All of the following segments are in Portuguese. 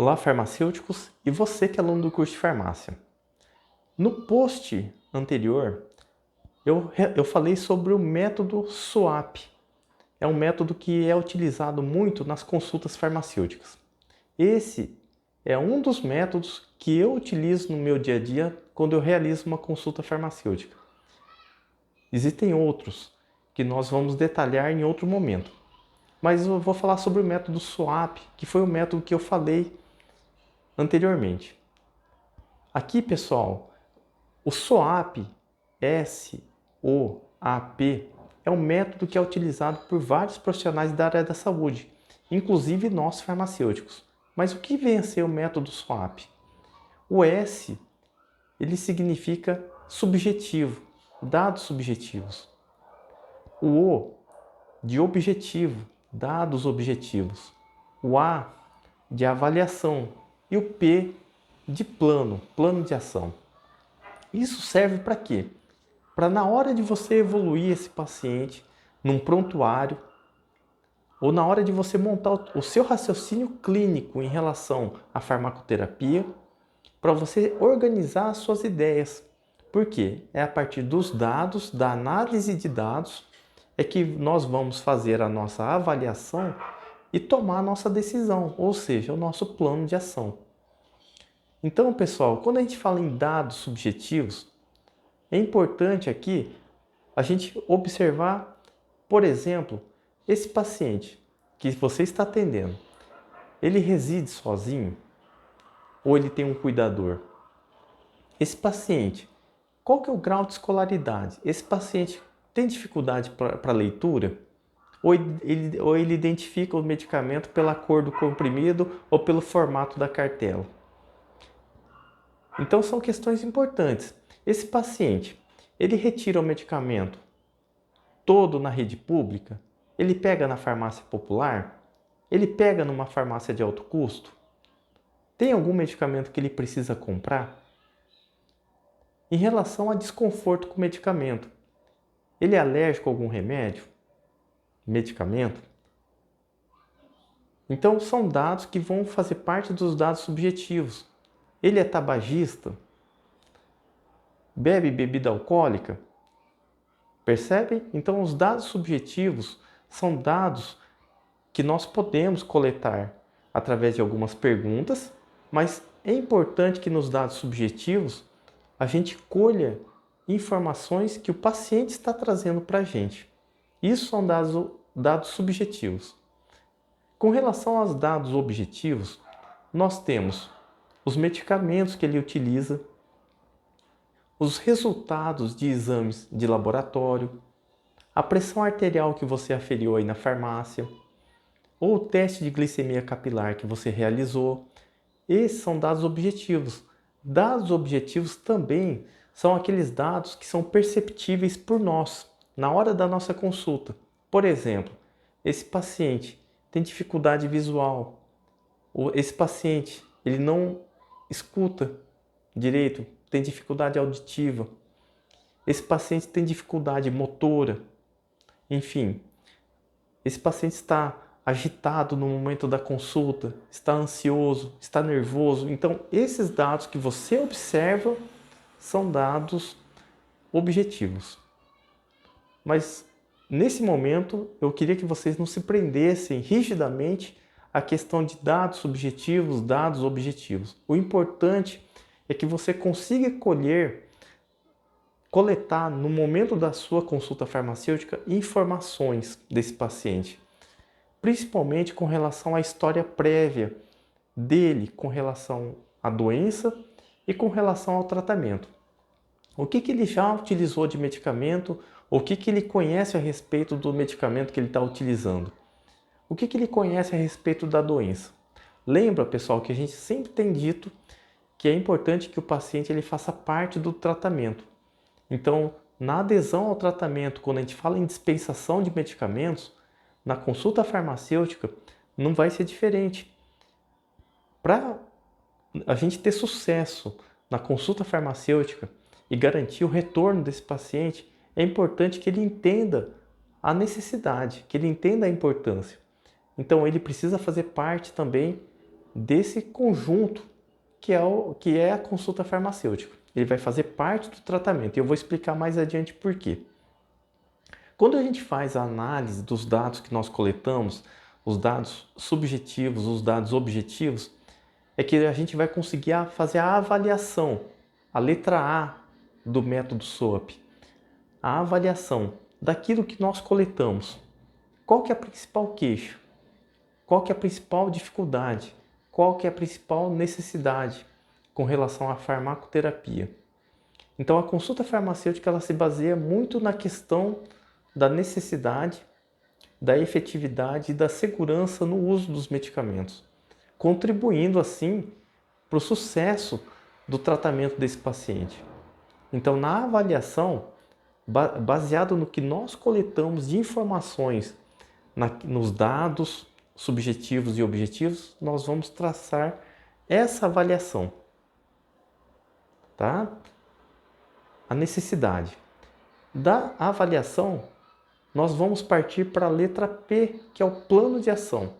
Olá, farmacêuticos e você que é aluno do curso de farmácia. No post anterior, eu falei sobre o método SWAP. É um método que é utilizado muito nas consultas farmacêuticas. Esse é um dos métodos que eu utilizo no meu dia a dia quando eu realizo uma consulta farmacêutica. Existem outros que nós vamos detalhar em outro momento. Mas eu vou falar sobre o método SWAP, que foi o método que eu falei anteriormente. Aqui, pessoal, o SOAP, S-O-A-P, é um método que é utilizado por vários profissionais da área da saúde, inclusive nós farmacêuticos. Mas o que vem a ser o método SOAP? O S, ele significa subjetivo, dados subjetivos. O O, de objetivo, dados objetivos. O A, de avaliação. E o P, de plano, plano de ação. Isso serve para quê? Para na hora de você evoluir esse paciente num prontuário ou na hora de você montar o seu raciocínio clínico em relação à farmacoterapia, para você organizar as suas ideias. Por quê? É a partir dos dados, da análise de dados, é que nós vamos fazer a nossa avaliação e tomar a nossa decisão, ou seja, o nosso plano de ação. Então, pessoal, quando a gente fala em dados subjetivos, é importante aqui a gente observar, por exemplo, esse paciente que você está atendendo, ele reside sozinho ou ele tem um cuidador? Esse paciente, qual que é o grau de escolaridade? Esse paciente tem dificuldade para leitura? Ou ele identifica o medicamento pela cor do comprimido ou pelo formato da cartela? Então são questões importantes. Esse paciente, ele retira o medicamento todo na rede pública? Ele pega na farmácia popular? Ele pega numa farmácia de alto custo? Tem algum medicamento que ele precisa comprar? Em relação a desconforto com o medicamento, ele é alérgico a algum remédio? Medicamento? Então são dados que vão fazer parte dos dados subjetivos. Ele é tabagista? Bebe bebida alcoólica? Percebem? Então os dados subjetivos são dados que nós podemos coletar através de algumas perguntas, mas é importante que nos dados subjetivos a gente colha informações que o paciente está trazendo para a gente. Isso são dados subjetivos. Com relação aos dados objetivos, nós temos os medicamentos que ele utiliza, os resultados de exames de laboratório, a pressão arterial que você aferiu aí na farmácia, ou o teste de glicemia capilar que você realizou. Esses são dados objetivos. Dados objetivos também são aqueles dados que são perceptíveis por nós na hora da nossa consulta. Por exemplo, esse paciente tem dificuldade visual, ou esse paciente ele não escuta direito, tem dificuldade auditiva, esse paciente tem dificuldade motora, enfim, esse paciente está agitado no momento da consulta, está ansioso, está nervoso. Então, esses dados que você observa são dados objetivos. Mas, nesse momento, eu queria que vocês não se prendessem rigidamente à questão de dados subjetivos, dados objetivos. O importante é que você consiga coletar no momento da sua consulta farmacêutica informações desse paciente, principalmente com relação à história prévia dele com relação à doença e com relação ao tratamento. O que ele já utilizou de medicamento, o que ele conhece a respeito do medicamento que ele está utilizando, o que ele conhece a respeito da doença. Lembra, pessoal, que a gente sempre tem dito que é importante que o paciente ele faça parte do tratamento. Então, na adesão ao tratamento, quando a gente fala em dispensação de medicamentos, na consulta farmacêutica não vai ser diferente. Para a gente ter sucesso na consulta farmacêutica e garantir o retorno desse paciente, é importante que ele entenda a necessidade, que ele entenda a importância. Então, ele precisa fazer parte também desse conjunto que é a consulta farmacêutica. Ele vai fazer parte do tratamento e eu vou explicar mais adiante por quê. Quando a gente faz a análise dos dados que nós coletamos, os dados subjetivos, os dados objetivos, é que a gente vai conseguir fazer a avaliação, a letra A do método SOAP, a avaliação daquilo que nós coletamos. Qual que é a principal queixa? Qual que é a principal dificuldade? Qual que é a principal necessidade com relação à farmacoterapia? Então a consulta farmacêutica ela se baseia muito na questão da necessidade, da efetividade e da segurança no uso dos medicamentos, contribuindo assim para o sucesso do tratamento desse paciente. Então na avaliação, baseado no que nós coletamos de informações nos dados subjetivos e objetivos, nós vamos traçar essa avaliação, tá? A necessidade. Da avaliação, nós vamos partir para a letra P, que é o plano de ação.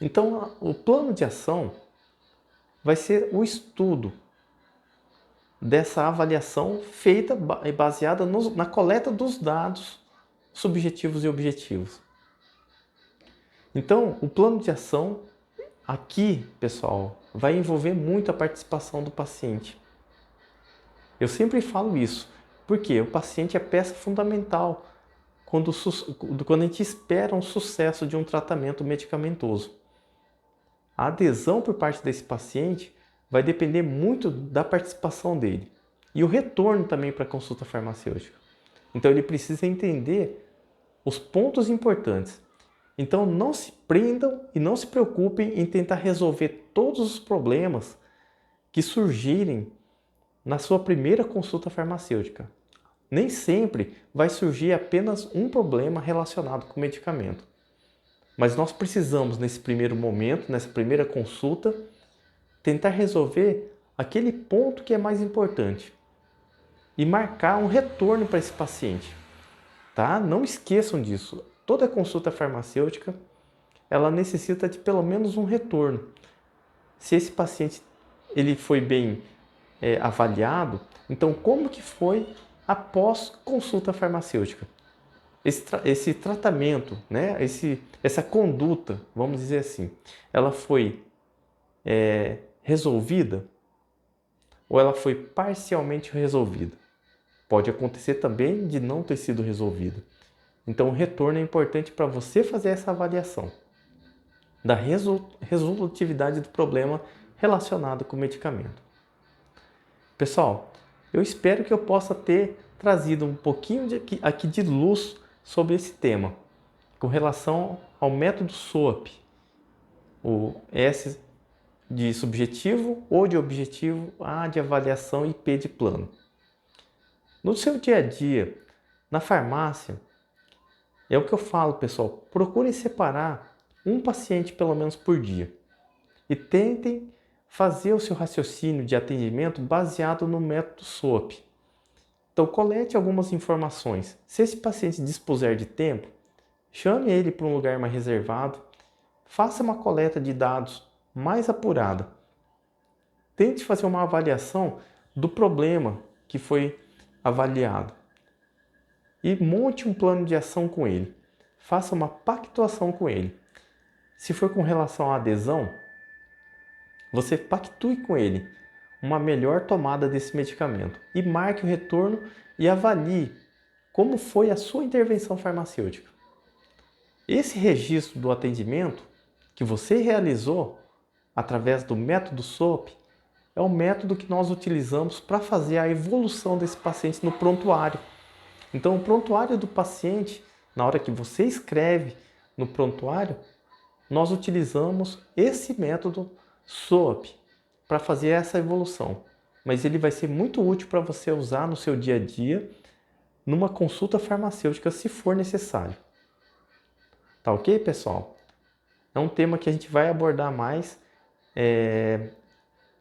Então, o plano de ação vai ser o estudo dessa avaliação feita e baseada na coleta dos dados subjetivos e objetivos. Então, o plano de ação aqui, pessoal, vai envolver muito a participação do paciente. Eu sempre falo isso, porque o paciente é peça fundamental quando a gente espera um sucesso de um tratamento medicamentoso. A adesão por parte desse paciente vai depender muito da participação dele e o retorno também para a consulta farmacêutica. Então ele precisa entender os pontos importantes. Então não se prendam e não se preocupem em tentar resolver todos os problemas que surgirem na sua primeira consulta farmacêutica. Nem sempre vai surgir apenas um problema relacionado com o medicamento. Mas nós precisamos, nesse primeiro momento, nessa primeira consulta, tentar resolver aquele ponto que é mais importante e marcar um retorno para esse paciente. Tá? Não esqueçam disso. Toda consulta farmacêutica, ela necessita de pelo menos um retorno. Se esse paciente ele foi bem avaliado, então como que foi após consulta farmacêutica? Esse tratamento, né? Essa conduta, vamos dizer assim, ela foi resolvida ou ela foi parcialmente resolvida? Pode acontecer também de não ter sido resolvida. Então o retorno é importante para você fazer essa avaliação da resolutividade do problema relacionado com o medicamento. Pessoal, eu espero que eu possa ter trazido um pouquinho aqui de luz sobre esse tema, com relação ao método SOAP, o S de subjetivo, O de objetivo, A de avaliação e P de plano. No seu dia a dia, na farmácia, é o que eu falo, pessoal, procurem separar um paciente pelo menos por dia e tentem fazer o seu raciocínio de atendimento baseado no método SOAP. Então, colete algumas informações. Se esse paciente dispuser de tempo, chame ele para um lugar mais reservado, faça uma coleta de dados mais apurada. Tente fazer uma avaliação do problema que foi avaliado e monte um plano de ação com ele. Faça uma pactuação com ele. Se for com relação à adesão, você pactue com ele uma melhor tomada desse medicamento e marque o retorno e avalie como foi a sua intervenção farmacêutica. Esse registro do atendimento que você realizou através do método SOAP é o método que nós utilizamos para fazer a evolução desse paciente no prontuário. Então, o prontuário do paciente, na hora que você escreve no prontuário, nós utilizamos esse método SOAP para fazer essa evolução. Mas ele vai ser muito útil para você usar no seu dia a dia, numa consulta farmacêutica, se for necessário. Tá ok, pessoal? É um tema que a gente vai abordar mais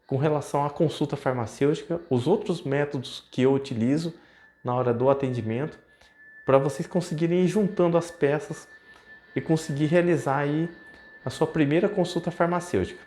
com relação à consulta farmacêutica, os outros métodos que eu utilizo na hora do atendimento, para vocês conseguirem ir juntando as peças e conseguir realizar aí a sua primeira consulta farmacêutica.